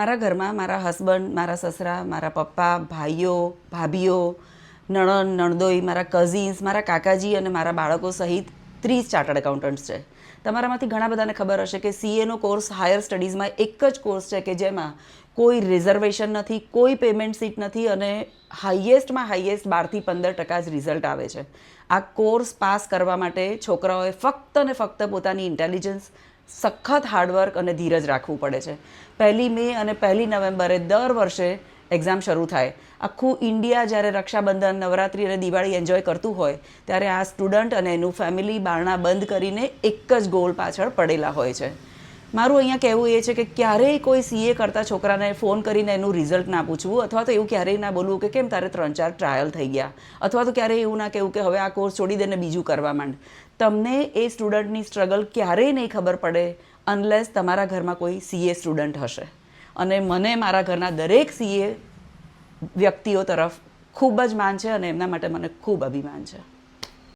મારા ઘરમાં મારા હસબન્ડ, મારા સસરા, મારા પપ્પા, ભાઈઓ, ભાભીઓ, નણંદ, નણદોઈ, મારા કઝિન્સ, મારા કાકાજી અને મારા બાળકો સહિત 30 ચાર્ટર્ડ એકાઉન્ટન્ટ્સ છે. તમારામાંથી ઘણા બધાને ખબર હશે કે સીએનો કોર્સ હાયર સ્ટડીઝમાં એક જ કોર્સ છે કે જેમાં કોઈ રિઝર્વેશન નથી, કોઈ પેમેન્ટ સીટ નથી અને હાઈએસ્ટમાં હાઈએસ્ટ 12 થી 15% જ રિઝલ્ટ આવે છે. આ કોર્સ પાસ કરવા માટે છોકરાઓએ ફક્ત ને ફક્ત પોતાની ઇન્ટેલિજન્સ, સખત હાર્ડવર્ક અને ધીરજ રાખવું પડે છે. 1 મે અને 1 નવેમ્બરે દર વર્ષે એક્ઝામ શરૂ થાય. આખું ઇન્ડિયા જ્યારે રક્ષાબંધન, નવરાત્રિ અને દિવાળી એન્જોય કરતું હોય ત્યારે આ સ્ટુડન્ટ અને એનું ફેમિલી બારણા બંધ કરીને એક જ ગોલ પાછળ પડેલા હોય છે. મારું અહીંયા કહેવું એ છે કે ક્યારેય કોઈ સીએ કરતા છોકરાને ફોન કરીને એનું રિઝલ્ટ ના પૂછવું, અથવા તો એવું ક્યારેય ના બોલવું કે કેમ તારે 3-4 ટ્રાયલ થઈ ગયા, અથવા તો ક્યારેય એવું ના કહેવું કે હવે આ કોર્સ છોડી દે ને બીજું કરવા માંડ. તમને એ સ્ટુડન્ટની સ્ટ્રગલ ક્યારેય નહીં ખબર પડે અનલેસ તમારા ઘરમાં કોઈ સીએ સ્ટુડન્ટ હશે. અને મને મારા ઘરના દરેક સીએ વ્યક્તિઓ તરફ ખૂબ જ માન છે અને એમના માટે મને ખૂબ અભિમાન છે.